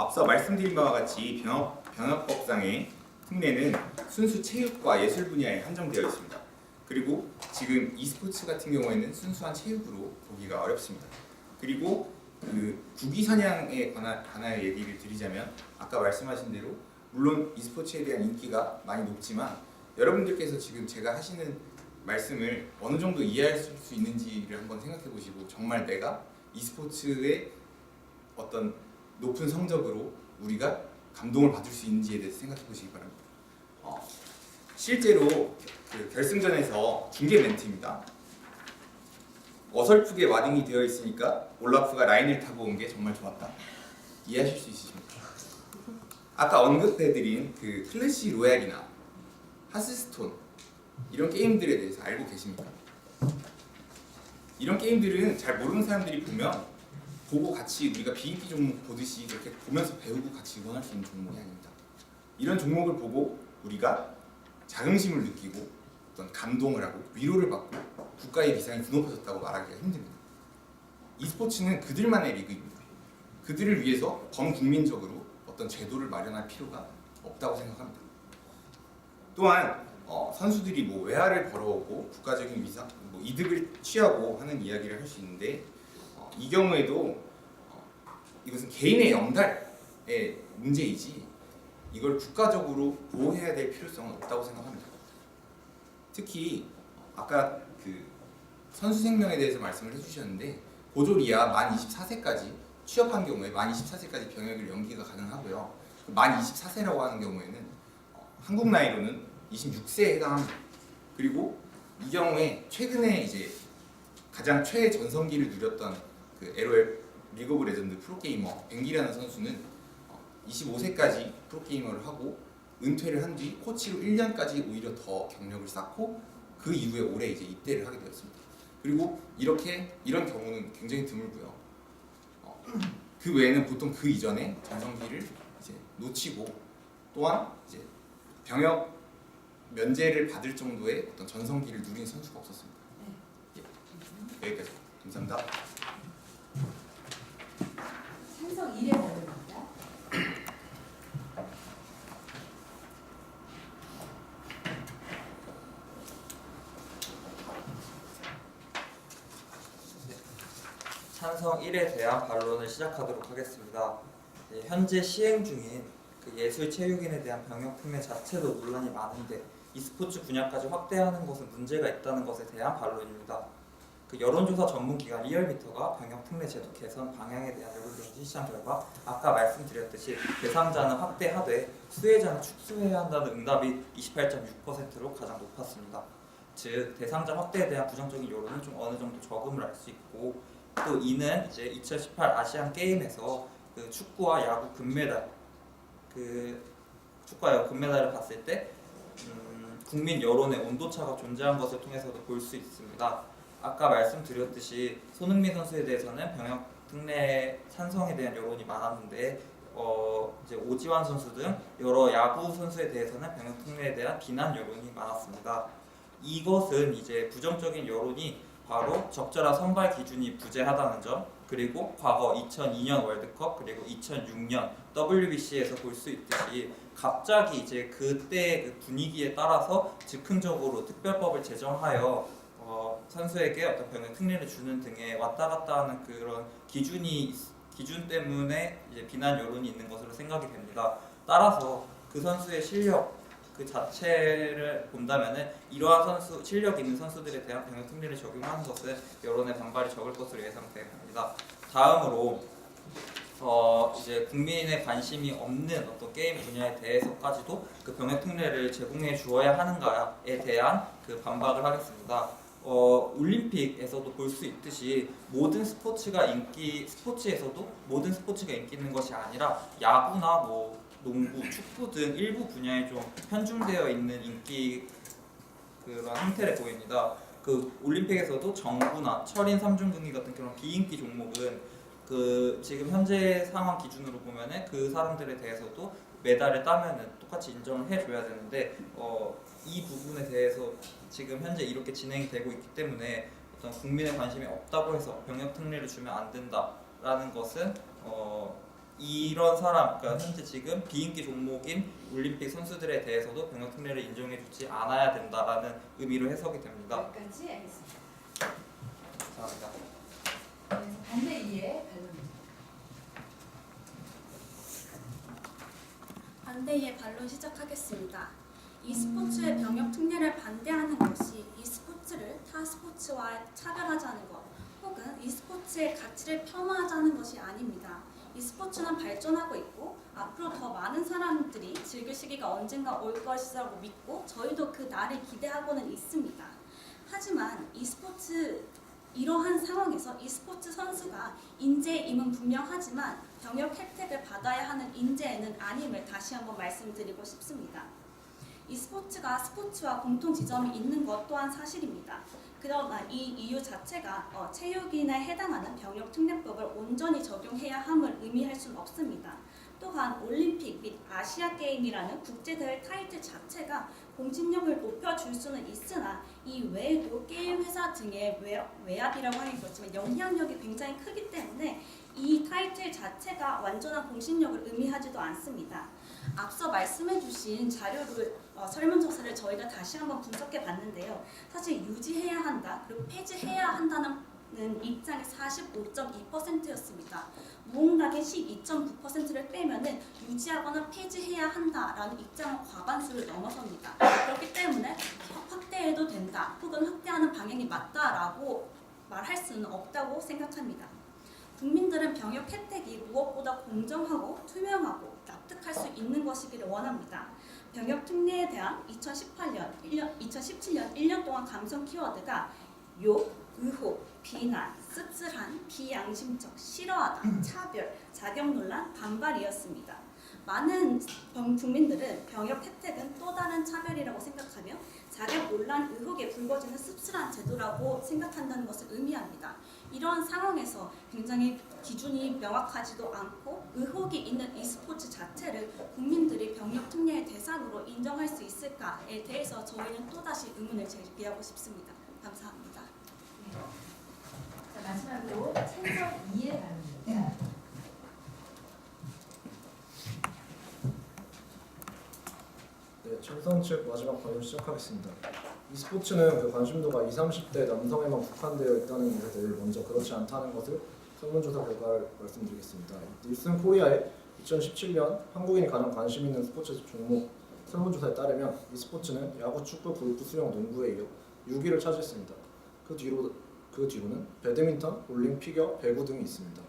앞서 말씀드린 바와 같이 병역법상의 특례는 순수 체육과 예술 분야에 한정되어 있습니다. 그리고 지금 e스포츠 같은 경우에는 순수한 체육으로 보기가 어렵습니다. 그리고 그 국위 선양에 관하여 얘기를 드리자면 아까 말씀하신 대로 물론 e스포츠에 대한 인기가 많이 높지만 여러분들께서 지금 제가 하시는 말씀을 어느 정도 이해하실 수 있는지를 한번 생각해 보시고 정말 내가 e스포츠의 어떤 높은 성적으로 우리가 감동을 받을 수 있는지에 대해서 생각해 보시기 바랍니다. 실제로 그 결승전에서 중계 멘트입니다. 어설프게 와딩이 되어 있으니까 올라프가 라인을 타고 온 게 정말 좋았다. 이해하실 수 있으십니까? 아까 언급해드린 그 클래시 로얄이나 하스스톤 이런 게임들에 대해서 알고 계십니까? 이런 게임들은 잘 모르는 사람들이 보면 보고 같이 우리가 비인기 종목 보듯이 이렇게 보면서 배우고 같이 응원할 수 있는 종목이 아닙니다. 이런 종목을 보고 우리가 자긍심을 느끼고 어떤 감동을 하고 위로를 받고 국가의 위상이 드높아졌다고 말하기가 힘듭니다. e스포츠는 그들만의 리그입니다. 그들을 위해서 범국민적으로 어떤 제도를 마련할 필요가 없다고 생각합니다. 또한 선수들이 뭐 외화를 벌어오고 국가적인 위상, 뭐 이득을 취하고 하는 이야기를 할 수 있는데 이 경우에도 이것은 개인의 영달의 문제이지 이걸 국가적으로 보호해야 될 필요성은 없다고 생각합니다. 특히 아까 그 선수 생명에 대해서 말씀을 해주셨는데 고졸 이하 만 24세까지 취업한 경우에 만 24세까지 병역을 연기가 가능하고요. 만 24세라고 하는 경우에는 한국 나이로는 26세에 해당합니다. 그리고 이 경우에 최근에 이제 가장 최전성기를 누렸던 그 LOL 리그 오브 레전드 프로게이머 뱅기라는 선수는 25세까지 프로게이머를 하고 은퇴를 한 뒤 코치로 1년까지 오히려 더 경력을 쌓고 그 이후에 올해 이제 입대를 하게 되었습니다. 그리고 이런 경우는 굉장히 드물고요. 그 외에는 보통 그 이전에 전성기를 이제 놓치고 또한 이제 병역 면제를 받을 정도의 어떤 전성기를 누린 선수가 없었습니다. 예, 여기까지. 감사합니다. 찬성 1회 발언입니다. 찬성 1에 대한 반론을 시작하도록 하겠습니다. 현재 시행 중인 그 예술체육인에 대한 병역 특례 자체도 논란이 많은데 e스포츠 분야까지 확대하는 것은 문제가 있다는 것에 대한 반론입니다. 그 여론조사 전문기관 리얼미터가 병역 특례 제도 개선 방향에 대한 여론조사 실시한 결과 아까 말씀드렸듯이 대상자는 확대하되 수혜자는 축소해야 한다는 응답이 28.6%로 가장 높았습니다. 즉 대상자 확대에 대한 부정적인 여론은 좀 어느 정도 적음을 할 수 있고 또 이는 이제 2018 아시안 게임에서 그 축구와 야구 금메달 축구와 야구 금메달을 봤을 때 국민 여론의 온도차가 존재한 것을 통해서도 볼 수 있습니다. 아까 말씀드렸듯이 손흥민 선수에 대해서는 병역 특례 찬성에 대한 여론이 많았는데 이제 오지환 선수 등 여러 야구 선수에 대해서는 병역 특례에 대한 비난 여론이 많았습니다. 이것은 이제 부정적인 여론이 바로 적절한 선발 기준이 부재하다는 점, 그리고 과거 2002년 월드컵 그리고 2006년 WBC에서 볼 수 있듯이 갑자기 이제 그때 그 분위기에 따라서 즉흥적으로 특별법을 제정하여 선수에게 어떤 병역 특례를 주는 등의 왔다 갔다 하는 그런 기준 때문에 이제 비난 여론이 있는 것으로 생각이 됩니다. 따라서 그 선수의 실력 그 자체를 본다면은 이러한 실력 있는 선수들에 대한 병역 특례를 적용하는 것은 여론의 반발이 적을 것으로 예상됩니다. 다음으로 이제 국민의 관심이 없는 어떤 게임 분야에 대해서까지도 그 병역 특례를 제공해 주어야 하는가에 대한 그 반박을 하겠습니다. 올림픽에서도 볼 수 있듯이 스포츠에서도 모든 스포츠가 인기 있는 것이 아니라 야구나 뭐 농구, 축구 등 일부 분야에 좀 편중되어 있는 인기 그런 형태를 보입니다. 그 올림픽에서도 정구나 철인 3중 경기 같은 그런 비인기 종목은 그 지금 현재 상황 기준으로 보면은 그 사람들에 대해서도 메달을 따면은 똑같이 인정을 해줘야 되는데 이 부분에 대해서 지금 현재 이렇게 진행이 되고 있기 때문에 어떤 국민의 관심이 없다고 해서 병역 특례를 주면 안 된다라는 것은 이런 사람, 그러니까 현재 지금 비인기 종목인 올림픽 선수들에 대해서도 병역 특례를 인정해주지 않아야 된다라는 의미로 해석이 됩니다. 여기까지 알겠습니다. 감사합니다. 그래서 반대 이해 반론입니다. 반대의 반론 시작하겠습니다. e스포츠의 병역 특례를 반대하는 것이 e스포츠를 타 스포츠와 차별하자는 것 혹은 e스포츠의 가치를 폄하하자는 것이 아닙니다. e스포츠는 발전하고 있고 앞으로 더 많은 사람들이 즐길 시기가 언젠가 올 것이라고 믿고 저희도 그 날을 기대하고는 있습니다. 하지만 e스포츠 이러한 상황에서 e스포츠 선수가 인재임은 분명하지만 병역 혜택을 받아야 하는 인재는 아님을 다시 한번 말씀드리고 싶습니다. e스포츠가 스포츠와 공통 지점이 있는 것 또한 사실입니다. 그러나 이 이유 자체가 체육인에 해당하는 병역 특례법을 온전히 적용해야 함을 의미할 수는 없습니다. 또한 올림픽 및 아시아 게임이라는 국제대회 타이틀 자체가 공신력을 높여줄 수는 있으나 이 외에도 게임 회사 등의 외압이라고 하긴 그렇지만 영향력이 굉장히 크기 때문에 이 타이틀 자체가 완전한 공신력을 의미하지도 않습니다. 앞서 말씀해주신 자료를 설문조사를 저희가 다시 한번 분석해 봤는데요. 사실 유지해야 한다 그리고 폐지해야 한다는 입장이 45.2%였습니다. 무응답의 12.9%를 빼면은 유지하거나 폐지해야 한다라는 입장은 과반수를 넘어섭니다. 그렇기 때문에 확대해도 된다 혹은 확대하는 방향이 맞다라고 말할 수는 없다고 생각합니다. 국민들은 병역 혜택이 무엇보다 공정하고 투명하고 납득할 수 있는 것이기를 원합니다. 병역 특례에 대한 2017년 1년 동안 감성 키워드가 욕, 의혹, 비난, 씁쓸한, 비양심적, 싫어하다, 차별, 자격 논란, 반발이었습니다. 많은 국민들은 병역 혜택은 또 다른 차별이라고 생각하며 자격 논란, 의혹에 불거지는 씁쓸한 제도라고 생각한다는 것을 의미합니다. 이러한 상황에서 굉장히 기준이 명확하지도 않고 의혹이 있는 e스포츠 자체를 국민들이 병역 특례의 대상으로 인정할 수 있을까에 대해서 저희는 또다시 의문을 제기하고 싶습니다. 감사합니다. 자, 마지막으로 찬성 이해 반론입니다. 네, 찬성 측 마지막 발언 시작하겠습니다. e스포츠는 그 관심도가 20, 30대 남성에만 국한되어 있다는 것에 대해 먼저 그렇지 않다는 것을 설문조사 결과를 말씀드리겠습니다. 닐슨 코리아의 2017년 한국인이 가장 관심 있는 스포츠 종목 설문조사에 따르면 e스포츠는 야구, 축구, 골프, 수영, 농구에 이어 6위를 차지했습니다. 그 뒤로는 배드민턴, 볼링, 피겨, 배구 등이 있습니다.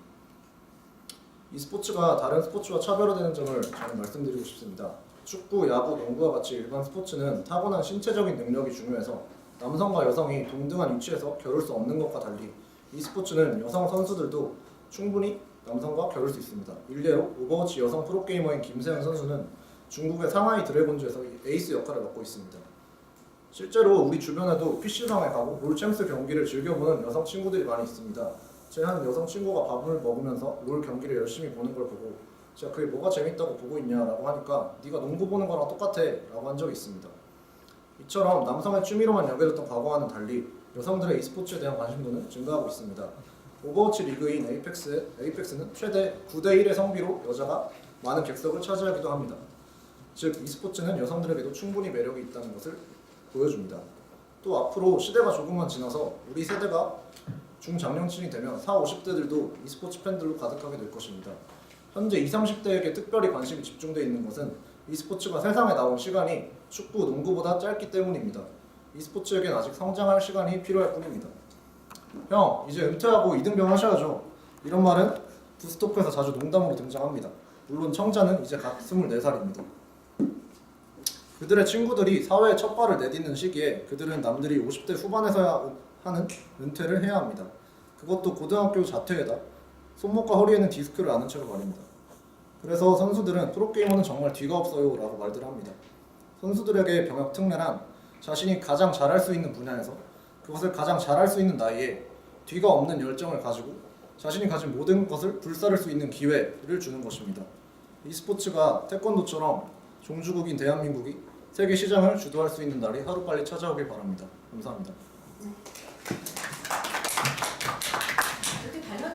e스포츠가 다른 스포츠와 차별화되는 점을 저는 말씀드리고 싶습니다. 축구, 야구, 농구와 같이 일반 스포츠는 타고난 신체적인 능력이 중요해서 남성과 여성이 동등한 위치에서 겨룰 수 없는 것과 달리 e스포츠는 여성 선수들도 충분히 남성과 겨룰 수 있습니다. 일례로 오버워치 여성 프로게이머인 김세현 선수는 중국의 상하이 드래곤즈에서 에이스 역할을 맡고 있습니다. 실제로 우리 주변에도 PC방에 가고 롤챔스 경기를 즐겨보는 여성 친구들이 많이 있습니다. 제 한 여성 친구가 밥을 먹으면서 롤 경기를 열심히 보는 걸 보고 제가 그게 뭐가 재밌다고 보고 있냐라고 하니까 네가 농구 보는 거랑 똑같아 라고 한 적이 있습니다. 이처럼 남성의 취미로만 여겨졌던 과거와는 달리 여성들의 e스포츠에 대한 관심도는 증가하고 있습니다. 오버워치 리그인 에이펙스는 최대 9대1의 성비로 여자가 많은 객석을 차지하기도 합니다. 즉 e스포츠는 여성들에게도 충분히 매력이 있다는 것을 보여줍니다. 또 앞으로 시대가 조금만 지나서 우리 세대가 중장년층이 되면 40, 50대들도 e스포츠 팬들로 가득하게 될 것입니다. 현재 20, 30대에게 특별히 관심이 집중되어 있는 것은 e스포츠가 세상에 나온 시간이 축구, 농구보다 짧기 때문입니다. e스포츠에겐 아직 성장할 시간이 필요할 뿐입니다. 형, 이제 은퇴하고 이등병 하셔야죠. 이런 말은 부스토크에서 자주 농담으로 등장합니다. 물론 청자는 이제 갓 24살입니다. 그들의 친구들이 사회에 첫 발을 내딛는 시기에 그들은 남들이 50대 후반에서야 하는 은퇴를 해야 합니다. 그것도 고등학교 자퇴에다 손목과 허리에는 디스크를 아는 채로 말입니다. 그래서 선수들은 프로게이머는 정말 뒤가 없어요 라고 말들 합니다. 선수들에게 병역 특례란 자신이 가장 잘할 수 있는 분야에서 그것을 가장 잘할 수 있는 나이에 뒤가 없는 열정을 가지고 자신이 가진 모든 것을 불사를 수 있는 기회를 주는 것입니다. e스포츠가 태권도처럼 종주국인 대한민국이 세계 시장을 주도할 수 있는 날이 하루빨리 찾아오길 바랍니다. 감사합니다. 네.